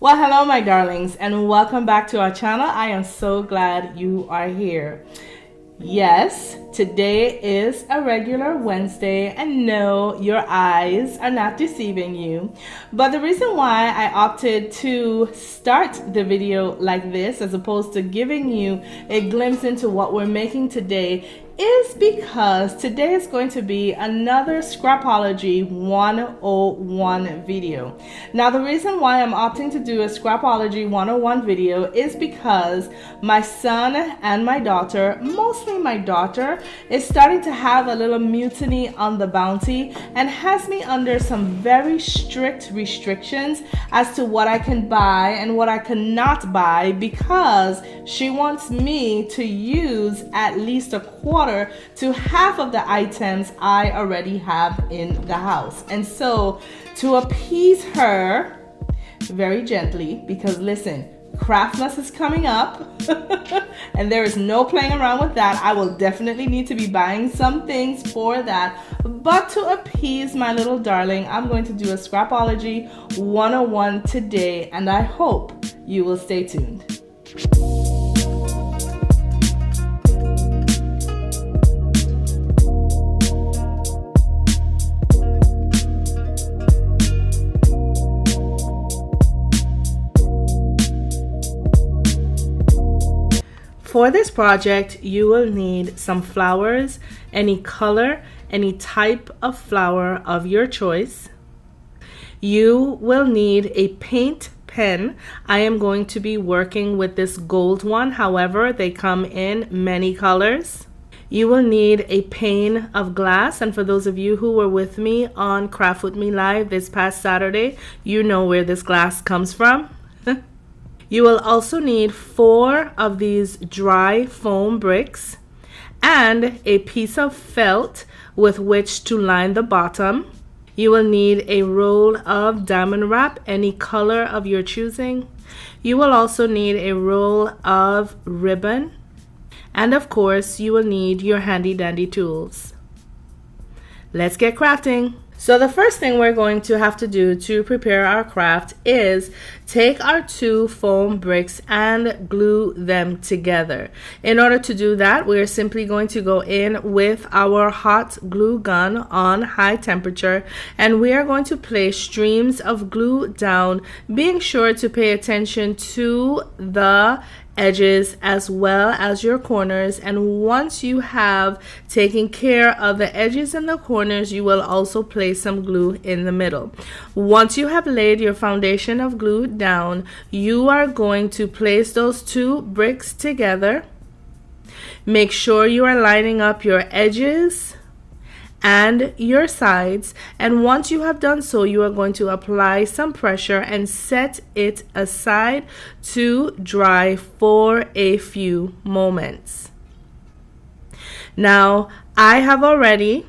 Well, hello, my darlings, and welcome back to our channel. I am so glad you are here. Yes, today is a regular Wednesday, and no, your eyes are not deceiving you. But the reason why I opted to start the video like this, as opposed to giving you a glimpse into what we're making today, is because today is going to be another Scrapology 101 video. Now, the reason why I'm opting to do a Scrapology 101 video is because my son and my daughter, mostly my daughter, is starting to have a little mutiny on the bounty and has me under some very strict restrictions as to what I can buy and what I cannot buy, because she wants me to use at least a quarter to half of the items I already have in the house. And so, to appease her very gently, because listen, Craftmas is coming up and there is no playing around with that. I will definitely need to be buying some things for that. But to appease my little darling, I'm going to do a Scrapology 101 today, and I hope you will stay tuned. For this project, you will need some flowers, any color, any type of flower of your choice. You will need a paint pen. I am going to be working with this gold one. However, they come in many colors. You will need a pane of glass, and for those of you who were with me on Craft With Me Live this past Saturday, you know where this glass comes from. You will also need 4 of these dry foam bricks and a piece of felt with which to line the bottom. You will need a roll of diamond wrap, any color of your choosing. You will also need a roll of ribbon. And of course, you will need your handy dandy tools. Let's get crafting. So the first thing we're going to have to do to prepare our craft is take our 2 foam bricks and glue them together. In order to do that, we're simply going to go in with our hot glue gun on high temperature, and we are going to place streams of glue down, being sure to pay attention to the edges as well as your corners. And once you have taken care of the edges and the corners, you will also place some glue in the middle. Once you have laid your foundation of glue down, you are going to place those 2 bricks together. Make sure you are lining up your edges and your sides, and once you have done so, you are going to apply some pressure and set it aside to dry for a few moments. Now, I have already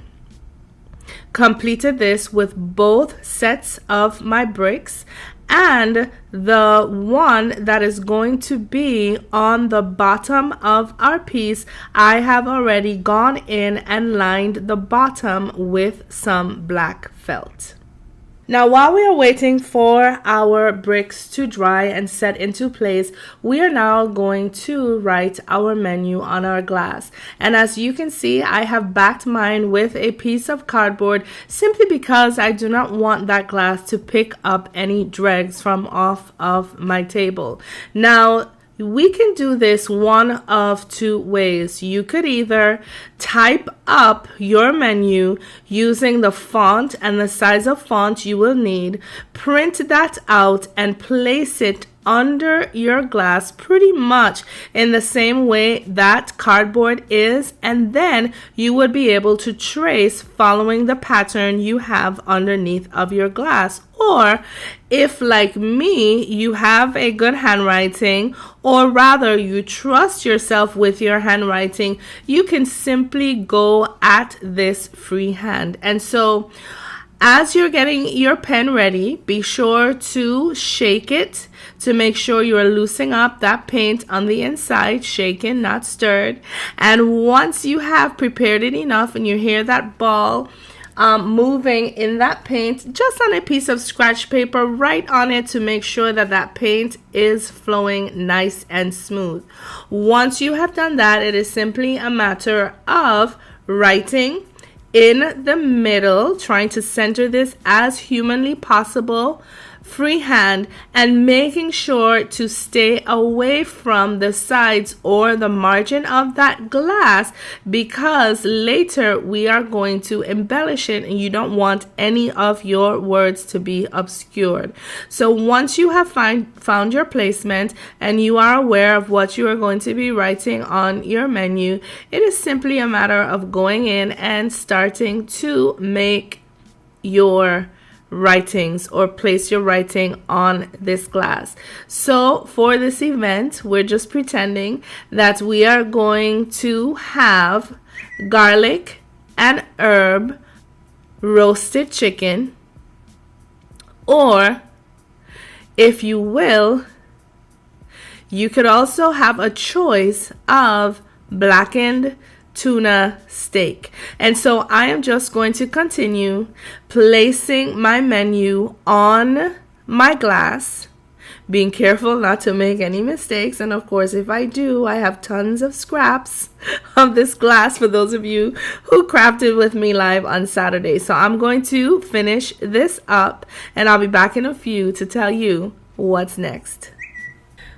completed this with both sets of my bricks, and the one that is going to be on the bottom of our piece, I have already gone in and lined the bottom with some black felt. Now, while we are waiting for our bricks to dry and set into place, we are now going to write our menu on our glass. And as you can see, I have backed mine with a piece of cardboard simply because I do not want that glass to pick up any dregs from off of my table. Now, we can do this one of 2 ways. You could either type up your menu using the font and the size of font you will need, print that out, and place it under your glass pretty much in the same way that cardboard is, and then you would be able to trace following the pattern you have underneath of your glass. Or if, like me, you have a good handwriting, or rather you trust yourself with your handwriting, you can simply go at this freehand. And so as you're getting your pen ready, be sure to shake it to make sure you are loosening up that paint on the inside, shaken, not stirred. And once you have prepared it enough and you hear that ball moving in that paint just on a piece of scratch paper right on it to make sure that that paint is flowing nice and smooth. Once you have done that, it is simply a matter of writing in the middle, trying to center this as humanly possible, freehand, and making sure to stay away from the sides or the margin of that glass, because later we are going to embellish it and you don't want any of your words to be obscured. So once you have found your placement and you are aware of what you are going to be writing on your menu, it is simply a matter of going in and starting to make your writings or place your writing on this glass. So for this event, we're just pretending that we are going to have garlic and herb roasted chicken, or if you will, you could also have a choice of blackened tuna steak. And so I am just going to continue placing my menu on my glass, being careful not to make any mistakes. And of course, if I do, I have tons of scraps of this glass for those of you who crafted with me live on Saturday. So I'm going to finish this up and I'll be back in a few to tell you what's next.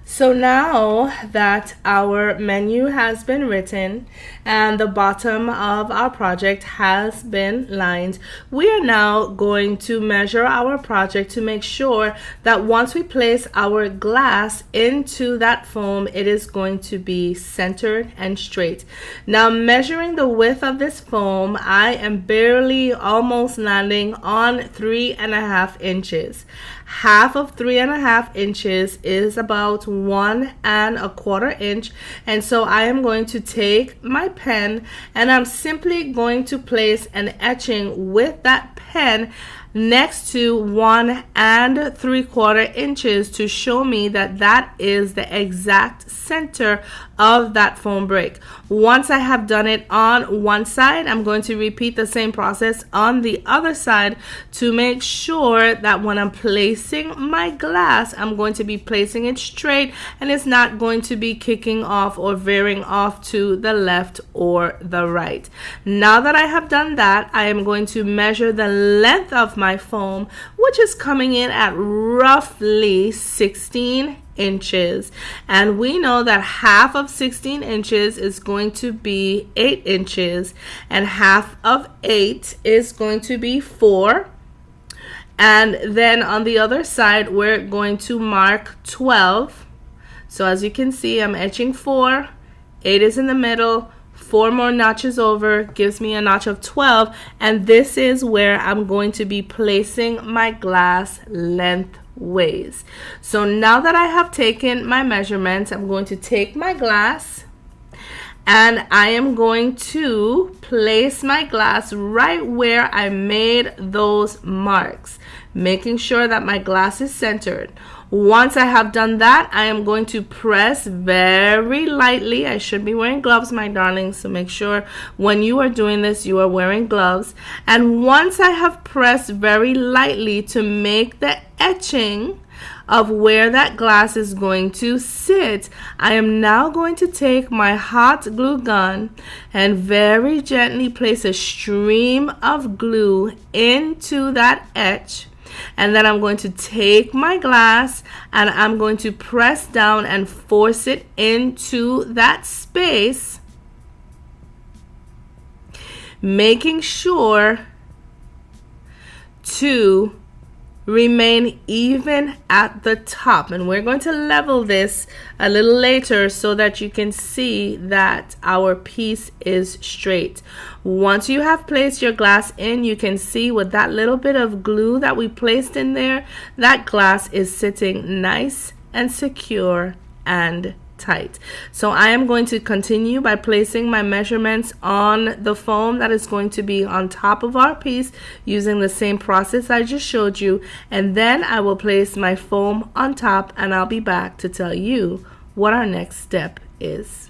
So now that our menu has been written and the bottom of our project has been lined, we are now going to measure our project to make sure that once we place our glass into that foam, it is going to be centered and straight. Now, measuring the width of this foam, I am barely almost landing on 3.5 inches. Half of 3.5 inches is about 1.25 inch, and so I am going to take my pen and I'm simply going to place an etching with that pen next to 1.75 inches to show me that that is the exact center of that foam brick. Once I have done it on one side, I'm going to repeat the same process on the other side to make sure that when I'm placing my glass, I'm going to be placing it straight and it's not going to be kicking off or veering off to the left or the right. Now that I have done that, I am going to measure the length of my foam, which is coming in at roughly 16 inches, and we know that half of 16 inches is going to be 8 inches and half of 8 is going to be 4, and then on the other side we're going to mark 12. So as you can see, I'm etching 4, 8 is in the middle, 4 more notches over gives me a notch of 12, and this is where I'm going to be placing my glass lengthways. So now that I have taken my measurements, I'm going to take my glass and I am going to place my glass right where I made those marks, making sure that my glass is centered. Once I have done that, I am going to press very lightly. I should be wearing gloves, my darlings, so make sure when you are doing this, you are wearing gloves. And once I have pressed very lightly to make the etching of where that glass is going to sit, I am now going to take my hot glue gun and very gently place a stream of glue into that etch. And then I'm going to take my glass and I'm going to press down and force it into that space, making sure to remain even at the top. And we're going to level this a little later so that you can see that our piece is straight. Once you have placed your glass in, you can see with that little bit of glue that we placed in there, that glass is sitting nice and secure and tight. So I am going to continue by placing my measurements on the foam that is going to be on top of our piece using the same process I just showed you, and then I will place my foam on top and I'll be back to tell you what our next step is.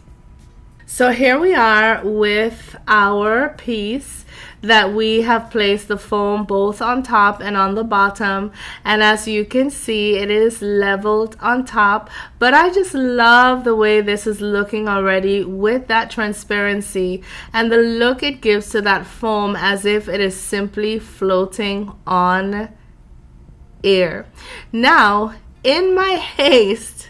So here we are with our piece that we have placed the foam both on top and on the bottom, and as you can see, it is leveled on top, but I just love the way this is looking already with that transparency and the look it gives to that foam as if it is simply floating on air. Now, in my haste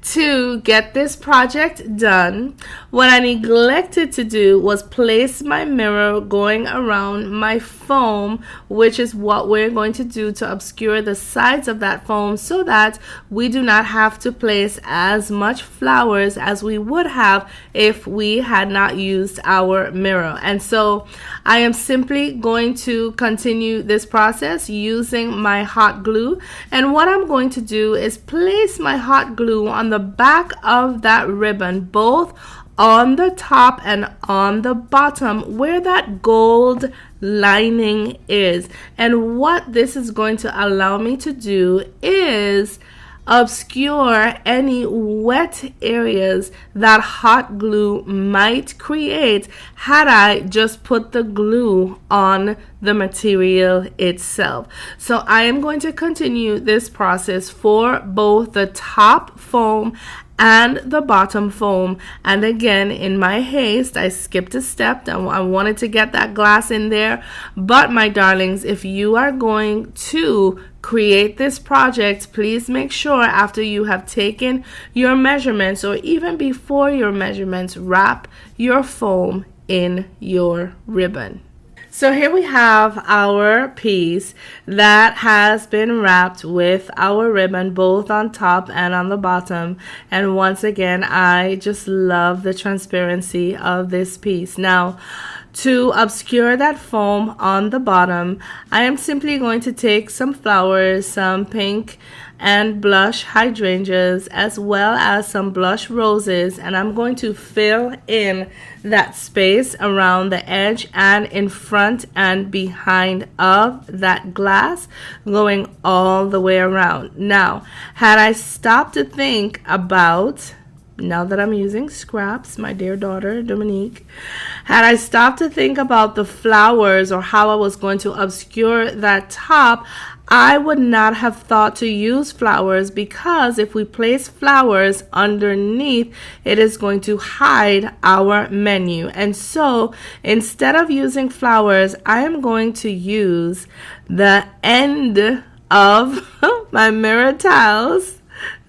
to get this project done, what I neglected to do was place my mirror going around my foam, which is what we're going to do to obscure the sides of that foam so that we do not have to place as much flowers as we would have if we had not used our mirror. And so I am simply going to continue this process using my hot glue, and what I'm going to do is place my hot glue on the back of that ribbon, both on the top and on the bottom where that gold lining is. And what this is going to allow me to do is obscure any wet areas that hot glue might create had I just put the glue on the material itself. So I am going to continue this process for both the top foam and the bottom foam. And again, in my haste, I skipped a step. I wanted to get that glass in there. But my darlings, if you are going to create this project, please make sure after you have taken your measurements, or even before your measurements, wrap your foam in your ribbon. So here we have our piece that has been wrapped with our ribbon both on top and on the bottom. And once again, I just love the transparency of this piece. Now, to obscure that foam on the bottom, I am simply going to take some flowers, some pink and blush hydrangeas, as well as some blush roses, and I'm going to fill in that space around the edge and in front and behind of that glass, going all the way around. Now, had I stopped to think about, now that I'm using scraps, my dear daughter Dominique, had I stopped to think about the flowers or how I was going to obscure that top, I would not have thought to use flowers, because if we place flowers underneath, it is going to hide our menu. And so instead of using flowers, I am going to use the end of my mirror tiles.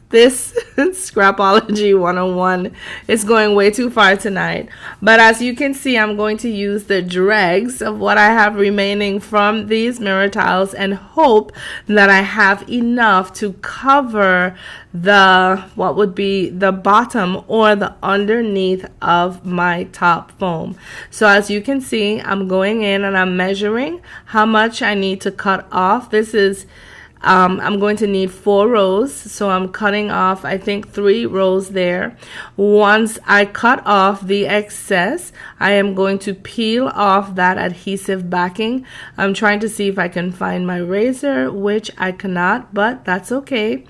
This Scrapology 101 is going way too far tonight. But as you can see, I'm going to use the dregs of what I have remaining from these mirror tiles and hope that I have enough to cover what would be the bottom or the underneath of my top foam. So as you can see, I'm going in and I'm measuring how much I need to cut off. This is I'm going to need 4 rows, so I'm cutting off, I think, 3 rows there. Once I cut off the excess, I am going to peel off that adhesive backing. I'm trying to see if I can find my razor, which I cannot, but that's okay.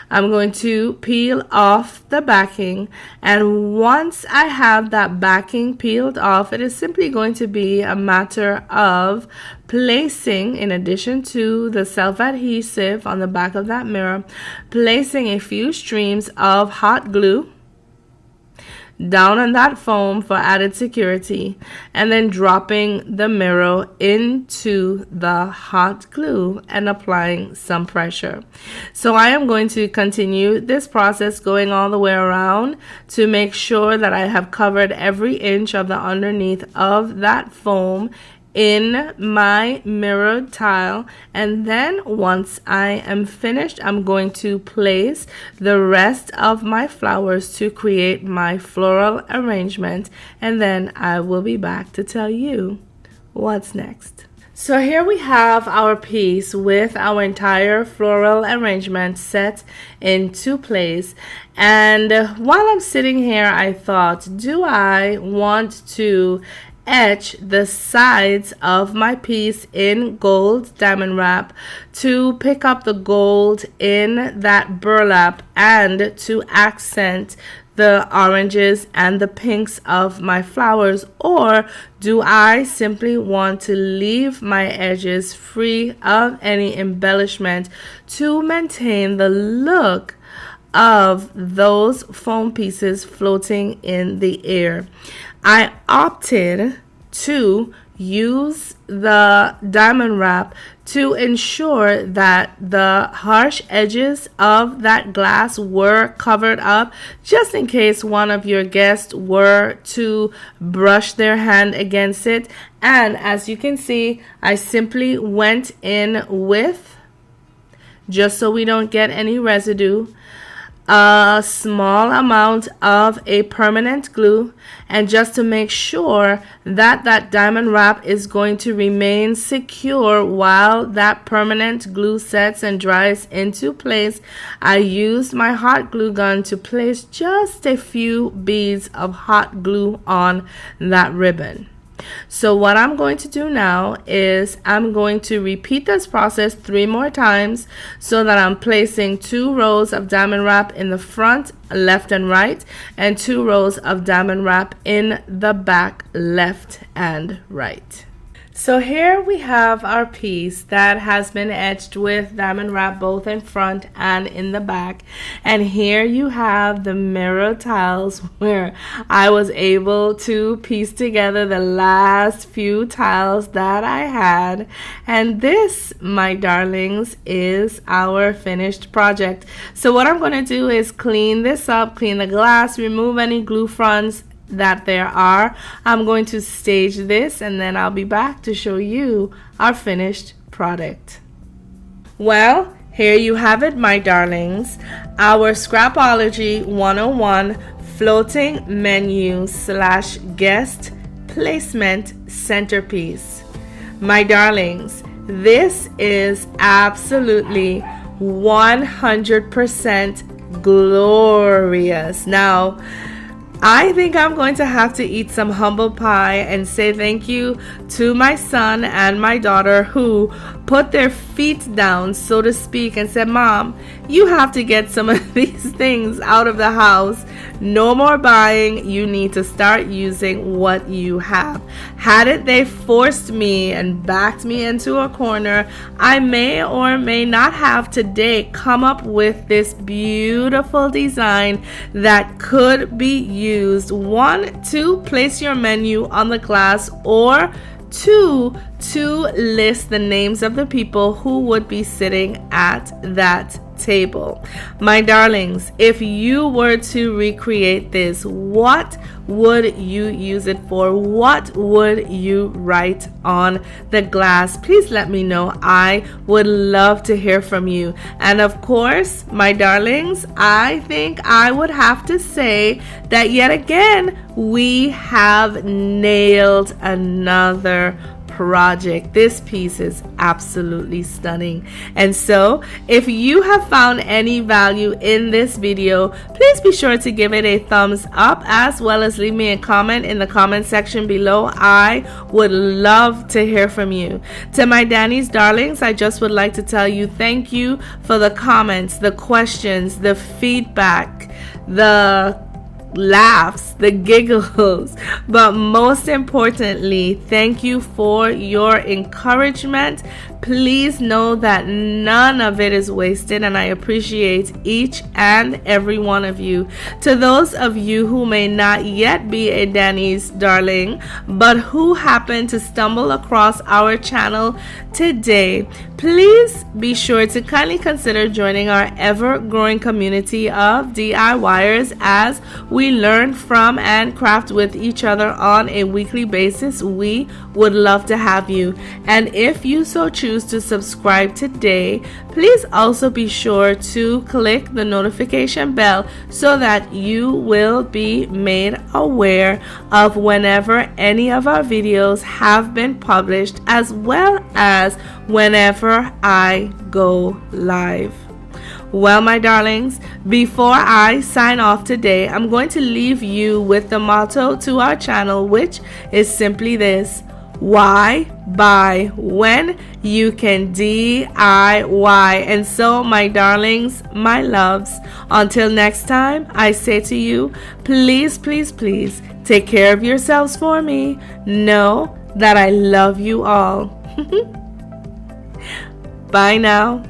I'm going to peel off the backing, and once I have that backing peeled off, it is simply going to be a matter of placing, in addition to the self-adhesive on the back of that mirror, placing a few streams of hot glue down on that foam for added security, and then dropping the mirror into the hot glue and applying some pressure. So I am going to continue this process going all the way around to make sure that I have covered every inch of the underneath of that foam in my mirror tile. And then once I am finished, I'm going to place the rest of my flowers to create my floral arrangement, and then I will be back to tell you what's next. So here we have our piece with our entire floral arrangement set into place. And while I'm sitting here, I thought, do I want to etch the sides of my piece in gold diamond wrap to pick up the gold in that burlap and to accent the oranges and the pinks of my flowers, or do I simply want to leave my edges free of any embellishment to maintain the look of those foam pieces floating in the air? I opted to use the diamond wrap to ensure that the harsh edges of that glass were covered up, just in case one of your guests were to brush their hand against it. And as you can see, I simply went in with, just so we don't get any residue, a small amount of a permanent glue, and just to make sure that that diamond wrap is going to remain secure while that permanent glue sets and dries into place, I used my hot glue gun to place just a few beads of hot glue on that ribbon. So what I'm going to do now is I'm going to repeat this process 3 more times, so that I'm placing 2 rows of diamond wrap in the front, left and right, and 2 rows of diamond wrap in the back, left and right. So here we have our piece that has been etched with diamond wrap both in front and in the back. And here you have the mirror tiles where I was able to piece together the last few tiles that I had. And this, my darlings, is our finished project. So what I'm going to do is clean this up, clean the glass, remove any glue fronts that there are. I'm going to stage this, and then I'll be back to show you our finished product. Well, here you have it, my darlings, our Scrapology 101 floating menu / guest placement centerpiece. My darlings, this is absolutely 100% glorious. Now, I think I'm going to have to eat some humble pie and say thank you to my son and my daughter, who put their feet down, so to speak, and said, "Mom, you have to get some of these things out of the house. No more buying. You need to start using what you have." Had they forced me and backed me into a corner, I may or may not have today come up with this beautiful design that could be used, 1, to place your menu on the glass, or 2, to list the names of the people who would be sitting at that table. My darlings, if you were to recreate this, what would you use it for? What would you write on the glass? Please let me know. I would love to hear from you. And of course, my darlings, I think I would have to say that yet again, we have nailed another project. This piece is absolutely stunning. And so if you have found any value in this video, please be sure to give it a thumbs up, as well as leave me a comment in the comment section below. I would love to hear from you. To my Danie's darlings, I just would like to tell you thank you for the comments, the questions, the feedback, the laughs, the giggles, but most importantly, thank you for your encouragement. Please know that none of it is wasted, and I appreciate each and every one of you. To those of you who may not yet be a Danie's darling, but who happen to stumble across our channel today, please be sure to kindly consider joining our ever-growing community of DIYers as we learn from and craft with each other on a weekly basis. We would love to have you. And if you so choose to subscribe today, please also be sure to click the notification bell so that you will be made aware of whenever any of our videos have been published, as well as whenever I go live. Well, my darlings, before I sign off today, I'm going to leave you with the motto to our channel, which is simply this: Why buy when you can DIY? And so, my darlings, my loves, until next time, I say to you, please, please, please take care of yourselves for me. Know that I love you all. Bye now.